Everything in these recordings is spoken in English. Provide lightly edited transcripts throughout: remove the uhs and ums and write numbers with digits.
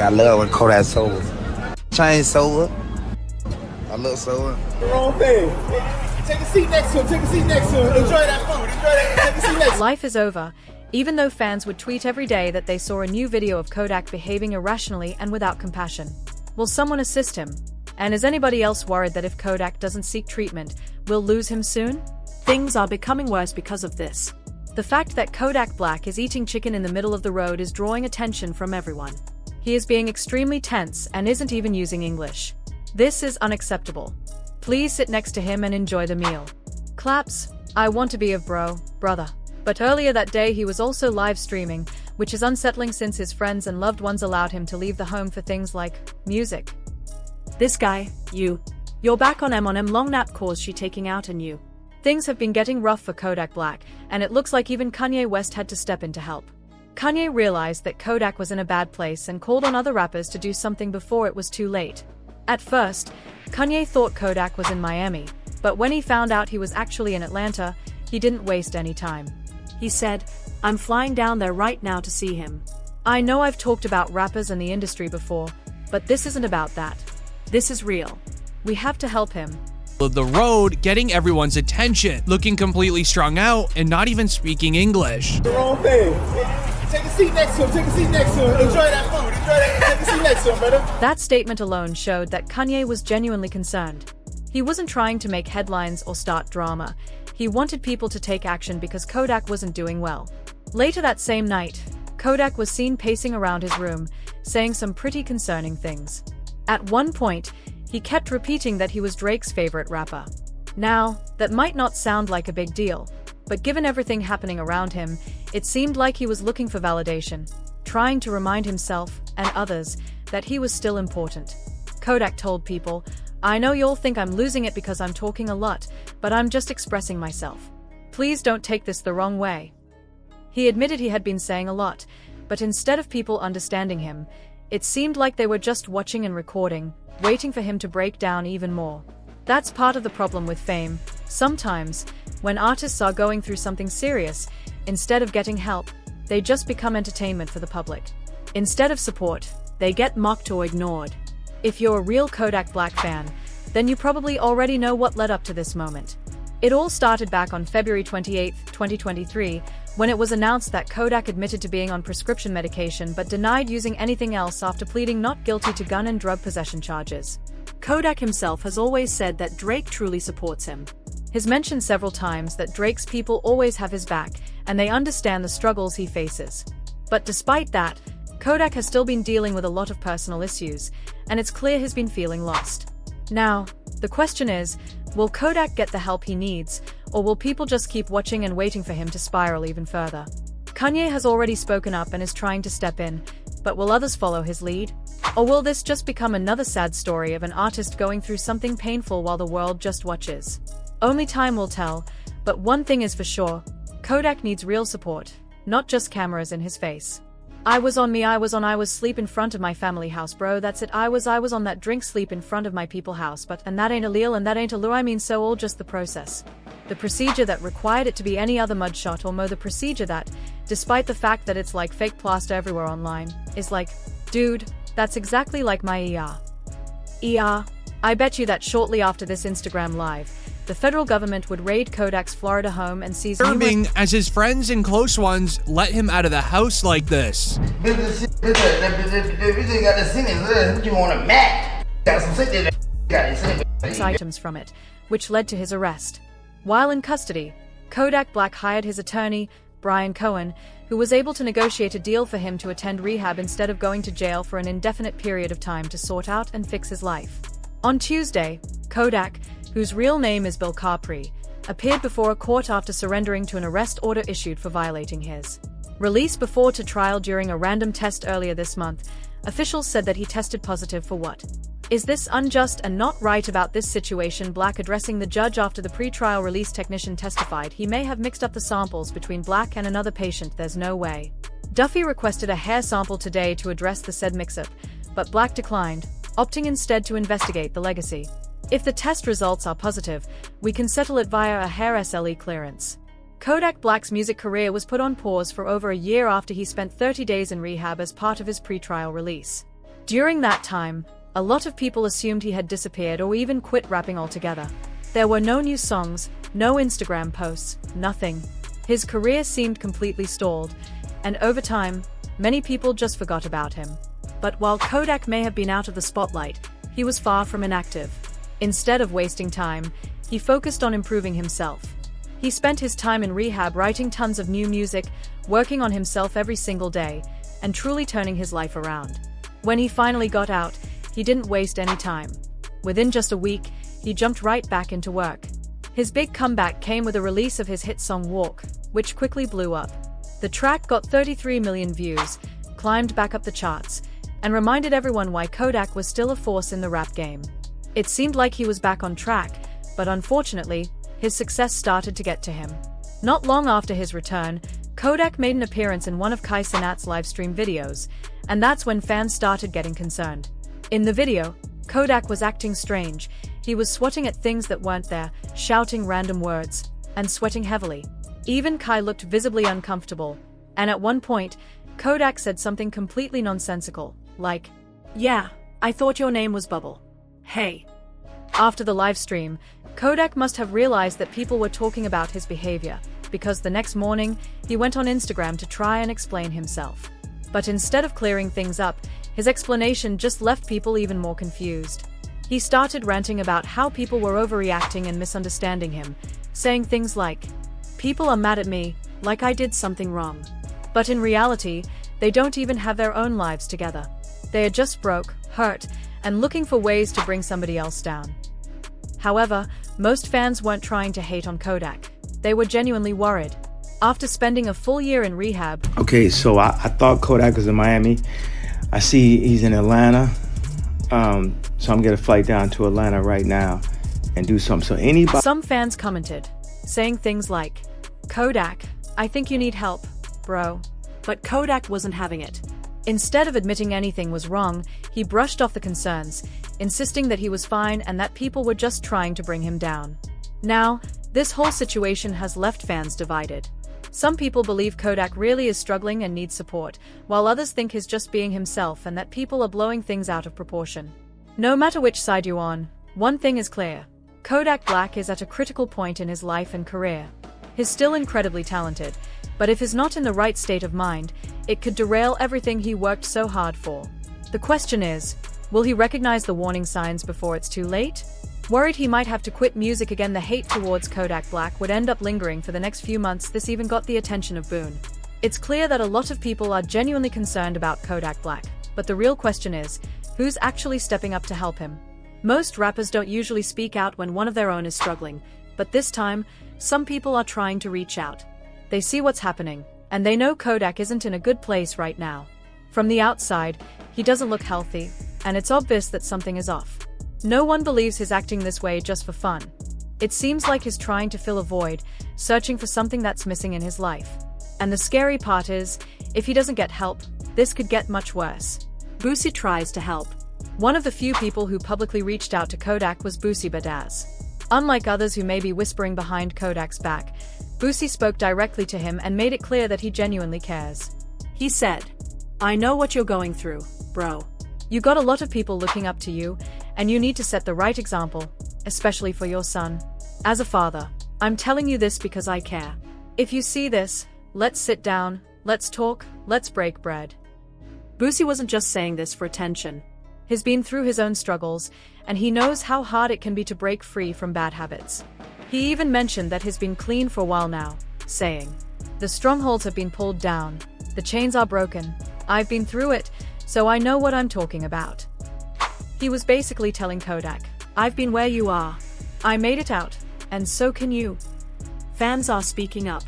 I love when Kodak sober. Change sober. I look sober. The wrong thing. Take a seat next to him. Take a seat next to him. Enjoy that food. Enjoy that. Take a seat next to him. Life is over, even though fans would tweet every day that they saw a new video of Kodak behaving irrationally and without compassion. Will someone assist him? And is anybody else worried that if Kodak doesn't seek treatment, we'll lose him soon? Things are becoming worse because of this. The fact that Kodak Black is eating chicken in the middle of the road is drawing attention from everyone. He is being extremely tense and isn't even using English. This is unacceptable. Please sit next to him and enjoy the meal. Claps. I want to be a brother. But earlier that day he was also live streaming, which is unsettling since his friends and loved ones allowed him to leave the home for things like music. This guy, you're back on M long nap cause she taking out on you. Things have been getting rough for Kodak Black, and it looks like even Kanye West had to step in to help. Kanye realized that Kodak was in a bad place and called on other rappers to do something before it was too late. At first, Kanye thought Kodak was in Miami, but when he found out he was actually in Atlanta, he didn't waste any time. He said, "I'm flying down there right now to see him. I know I've talked about rappers and the industry before, but this isn't about that. This is real. We have to help him." Of the road, getting everyone's attention, looking completely strung out and not even speaking English. The wrong thing. Take a seat next to him. Take a seat next to him. Enjoy that food. Enjoy that. Take a seat next to him, brother. That statement alone showed that Kanye was genuinely concerned. He wasn't trying to make headlines or start drama. He wanted people to take action because Kodak wasn't doing well. Later that same night, Kodak was seen pacing around his room, saying some pretty concerning things. At one point, he kept repeating that he was Drake's favorite rapper. Now, that might not sound like a big deal, but given everything happening around him, it seemed like he was looking for validation, trying to remind himself and others that he was still important. Kodak told people, "I know you'll think I'm losing it because I'm talking a lot, but I'm just expressing myself. Please don't take this the wrong way." He admitted he had been saying a lot, but instead of people understanding him, it seemed like they were just watching and recording, waiting for him to break down even more. That's part of the problem with fame. Sometimes, when artists are going through something serious, instead of getting help, they just become entertainment for the public. Instead of support, they get mocked or ignored. If you're a real Kodak Black fan, then you probably already know what led up to this moment. It all started back on February 28, 2023, when it was announced that Kodak admitted to being on prescription medication but denied using anything else after pleading not guilty to gun and drug possession charges. Kodak himself has always said that Drake truly supports him. He's mentioned several times that Drake's people always have his back, and they understand the struggles he faces. But despite that, Kodak has still been dealing with a lot of personal issues, and it's clear he's been feeling lost. Now, the question is, will Kodak get the help he needs, or will people just keep watching and waiting for him to spiral even further? Kanye has already spoken up and is trying to step in, but will others follow his lead? Or will this just become another sad story of an artist going through something painful while the world just watches? Only time will tell, but one thing is for sure, Kodak needs real support, not just cameras in his face. I was sleep in front of my family house, bro, that's it. I was on that drink sleep in front of my people house, and that ain't a lil and that ain't a lure, I mean so all just the process. The procedure that required it to be any other mudshot or the procedure that, despite the fact that it's like fake plaster everywhere online, is like, dude, that's exactly like my ER. I bet you that shortly after this Instagram live, the federal government would raid Kodak's Florida home and seize Disturbing as his friends and close ones let him out of the house like this. Items from it, which led to his arrest. While in custody, Kodak Black hired his attorney, Brian Cohen, who was able to negotiate a deal for him to attend rehab instead of going to jail for an indefinite period of time to sort out and fix his life. On Tuesday, Kodak, whose real name is Bill Capri, appeared before a court after surrendering to an arrest order issued for violating his release before to trial during a random test earlier this month. Officials said that he tested positive for what? Is this unjust and not right about this situation? Black addressing the judge after the pre-trial release technician testified he may have mixed up the samples between Black and another patient. There's no way. Duffy requested a hair sample today to address the said mix-up, but Black declined, opting instead to investigate the legacy. If the test results are positive, we can settle it via a hair SLE clearance. Kodak Black's music career was put on pause for over a year after he spent 30 days in rehab as part of his pre-trial release. During that time, a lot of people assumed he had disappeared or even quit rapping altogether. There were no new songs, no Instagram posts, nothing. His career seemed completely stalled, and over time, many people just forgot about him. But while Kodak may have been out of the spotlight, he was far from inactive. Instead of wasting time, he focused on improving himself. He spent his time in rehab writing tons of new music, working on himself every single day, and truly turning his life around. When he finally got out, he didn't waste any time. Within just a week, he jumped right back into work. His big comeback came with the release of his hit song Walk, which quickly blew up. The track got 33 million views, climbed back up the charts, and reminded everyone why Kodak was still a force in the rap game. It seemed like he was back on track, but unfortunately, his success started to get to him. Not long after his return, Kodak made an appearance in one of Kai Cenat's livestream videos, and that's when fans started getting concerned. In the video, Kodak was acting strange. He was swatting at things that weren't there, shouting random words, and sweating heavily. Even Kai looked visibly uncomfortable, and at one point, Kodak said something completely nonsensical, like, "Yeah, I thought your name was Bubble. Hey." After the live stream, Kodak must have realized that people were talking about his behavior, because the next morning, he went on Instagram to try and explain himself. But instead of clearing things up, his explanation just left people even more confused. He started ranting about how people were overreacting and misunderstanding him, saying things like, "People are mad at me, like I did something wrong." But in reality, they don't even have their own lives together. They are just broke, hurt, and looking for ways to bring somebody else down. However, most fans weren't trying to hate on Kodak. They were genuinely worried. After spending a full year in rehab... Okay, so I thought Kodak was in Miami. I see he's in Atlanta. So I'm getting a flight down to Atlanta right now and do something. So anybody... Some fans commented, saying things like, "Kodak, I think you need help, bro." But Kodak wasn't having it. Instead of admitting anything was wrong, he brushed off the concerns, insisting that he was fine and that people were just trying to bring him down. Now, this whole situation has left fans divided. Some people believe Kodak really is struggling and needs support, while others think he's just being himself and that people are blowing things out of proportion. No matter which side you're on, one thing is clear. Kodak Black is at a critical point in his life and career. He's still incredibly talented, but if he's not in the right state of mind, it could derail everything he worked so hard for. The question is, will he recognize the warning signs before it's too late? Worried he might have to quit music again, the hate towards Kodak Black would end up lingering for the next few months. This even got the attention of Boone. It's clear that a lot of people are genuinely concerned about Kodak Black, but the real question is, who's actually stepping up to help him? Most rappers don't usually speak out when one of their own is struggling, but this time, some people are trying to reach out. They see what's happening, and they know Kodak isn't in a good place right now. From the outside, he doesn't look healthy, and it's obvious that something is off. No one believes he's acting this way just for fun. It seems like he's trying to fill a void, searching for something that's missing in his life. And the scary part is, if he doesn't get help, this could get much worse. Boosie tries to help. One of the few people who publicly reached out to Kodak was Boosie Badazz. Unlike others who may be whispering behind Kodak's back, Boosie spoke directly to him and made it clear that he genuinely cares. He said, "I know what you're going through, bro. You got a lot of people looking up to you, and you need to set the right example, especially for your son. As a father, I'm telling you this because I care. If you see this, let's sit down, let's talk, let's break bread." Boosie wasn't just saying this for attention. He's been through his own struggles, and he knows how hard it can be to break free from bad habits. He even mentioned that he's been clean for a while now, saying, "The strongholds have been pulled down, the chains are broken, I've been through it, so I know what I'm talking about." He was basically telling Kodak, "I've been where you are. I made it out, and so can you." Fans are speaking up.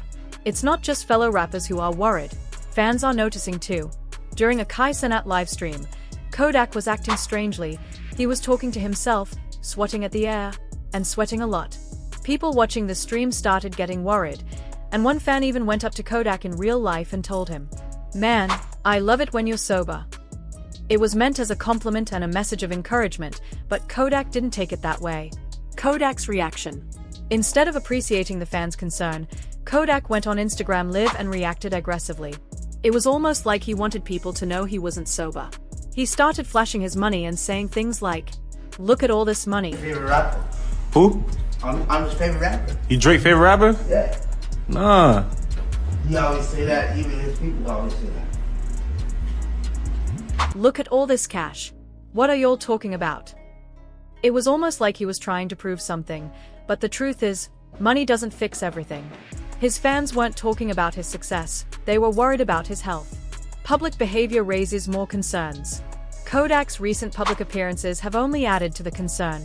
It's not just fellow rappers who are worried. Fans are noticing too. During a Kai Cenat livestream, Kodak was acting strangely. He was talking to himself, swatting at the air, and sweating a lot. People watching the stream started getting worried, and one fan even went up to Kodak in real life and told him, "Man, I love it when you're sober." It was meant as a compliment and a message of encouragement, but Kodak didn't take it that way. Kodak's reaction. Instead of appreciating the fans' concern, Kodak went on Instagram Live and reacted aggressively. It was almost like he wanted people to know he wasn't sober. He started flashing his money and saying things like, "Look at all this money." Favorite rapper? Who? I'm his favorite rapper. You Drake favorite rapper? Yeah. Nah. He always say that. Even his people always say that. "Look at all this cash. What are y'all talking about?" It was almost like he was trying to prove something, but the truth is, money doesn't fix everything. His fans weren't talking about his success, they were worried about his health. Public behavior raises more concerns. Kodak's recent public appearances have only added to the concern.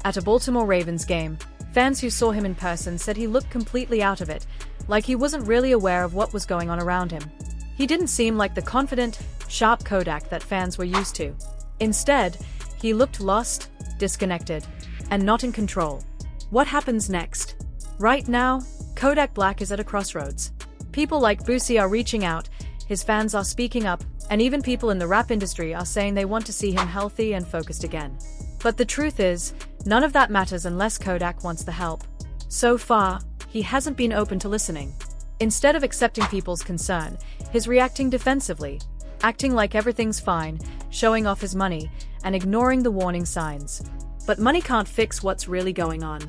At a Baltimore Ravens game, fans who saw him in person said he looked completely out of it, like he wasn't really aware of what was going on around him. He didn't seem like the confident, sharp Kodak that fans were used to. Instead, he looked lost, disconnected, and not in control. What happens next? Right now, Kodak Black is at a crossroads. People like Boosie are reaching out, his fans are speaking up, and even people in the rap industry are saying they want to see him healthy and focused again. But the truth is, none of that matters unless Kodak wants the help. So far, he hasn't been open to listening. Instead of accepting people's concern, he's reacting defensively, acting like everything's fine, showing off his money, and ignoring the warning signs. But money can't fix what's really going on.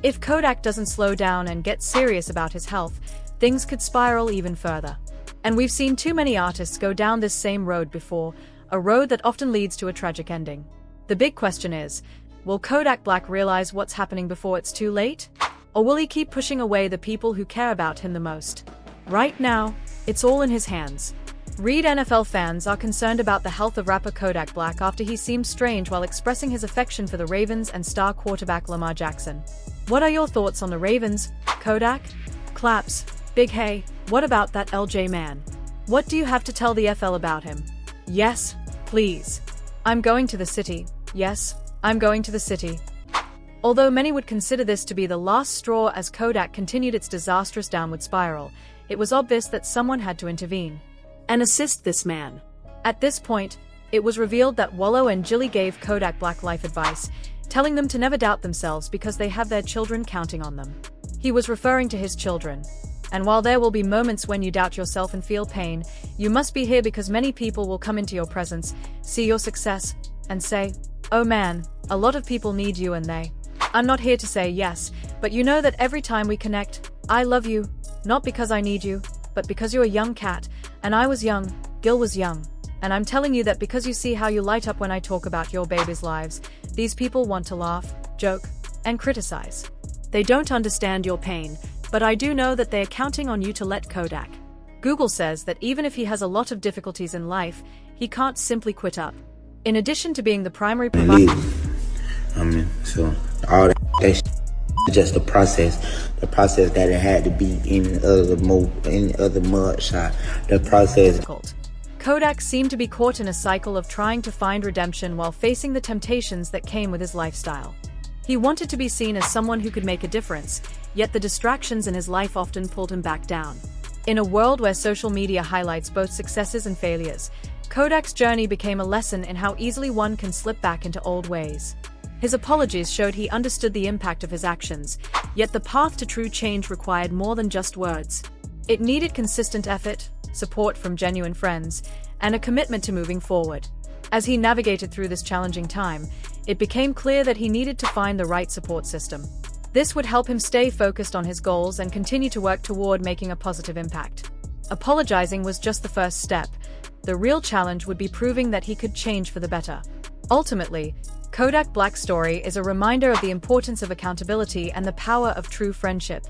If Kodak doesn't slow down and get serious about his health, things could spiral even further. And we've seen too many artists go down this same road before, a road that often leads to a tragic ending. The big question is, will Kodak Black realize what's happening before it's too late? Or will he keep pushing away the people who care about him the most? Right now, it's all in his hands. Reed NFL fans are concerned about the health of rapper Kodak Black after he seemed strange while expressing his affection for the Ravens and star quarterback Lamar Jackson. What are your thoughts on the Ravens, Kodak? Claps. Big hey, what about that LJ man? What do you have to tell the FL about him? Yes, please. I'm going to the city. Yes, I'm going to the city. Although many would consider this to be the last straw as Kodak continued its disastrous downward spiral, it was obvious that someone had to intervene and assist this man. At this point, it was revealed that Wallow and Jilly gave Kodak Black life advice, telling them to never doubt themselves because they have their children counting on them. He was referring to his children. And while there will be moments when you doubt yourself and feel pain, you must be here because many people will come into your presence, see your success, and say, "Oh man, a lot of people need you and they." I'm not here to say yes, but you know that every time we connect, I love you, not because I need you, but because you're a young cat, and I was young, Gil was young. And I'm telling you that because you see how you light up when I talk about your babies' lives, these people want to laugh, joke, and criticize. They don't understand your pain, but I do know that they are counting on you to let Kodak. Google says that even if he has a lot of difficulties in life, he can't simply quit up. In addition to being the primary provider, so all that's just the process that it had to be in other mud shot. The process. Kodak seemed to be caught in a cycle of trying to find redemption while facing the temptations that came with his lifestyle. He wanted to be seen as someone who could make a difference, yet the distractions in his life often pulled him back down. In a world where social media highlights both successes and failures, Kodak's journey became a lesson in how easily one can slip back into old ways. His apologies showed he understood the impact of his actions, yet the path to true change required more than just words. It needed consistent effort, support from genuine friends, and a commitment to moving forward. As he navigated through this challenging time, it became clear that he needed to find the right support system. This would help him stay focused on his goals and continue to work toward making a positive impact. Apologizing was just the first step. The real challenge would be proving that he could change for the better. Ultimately, Kodak Black's story is a reminder of the importance of accountability and the power of true friendship.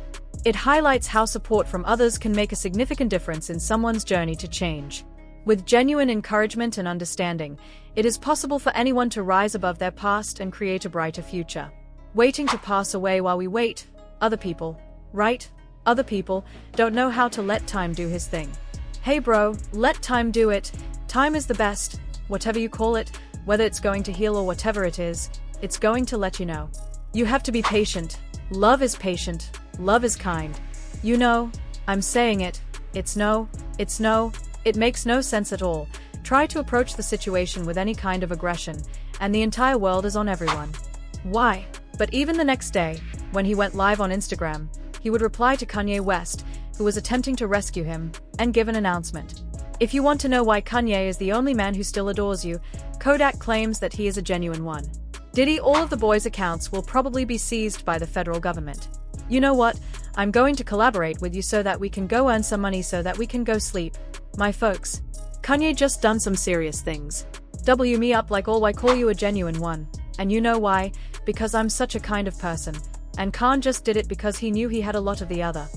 It highlights how support from others can make a significant difference in someone's journey to change. With genuine encouragement and understanding, it is possible for anyone to rise above their past and create a brighter future. Waiting to pass away while we wait, other people, right? Other people don't know how to let time do his thing. Hey bro, let time do it. Time is the best, whatever you call it, whether it's going to heal or whatever it is, it's going to let you know. You have to be patient. Love is patient. Love is kind. You know, I'm saying it. It's no. It makes no sense at all. Try to approach the situation with any kind of aggression, and the entire world is on everyone. Why? But even the next day, when he went live on Instagram, he would reply to Kanye West, who was attempting to rescue him, and give an announcement. If you want to know why Kanye is the only man who still adores you, Kodak claims that he is a genuine one. Diddy, all of the boys' accounts will probably be seized by the federal government. You know what? I'm going to collaborate with you so that we can go earn some money so that we can go sleep. My folks. Kanye just done some serious things. W me up like all, I call you a genuine one. And you know why? Because I'm such a kind of person. And Khan just did it because he knew he had a lot of the other.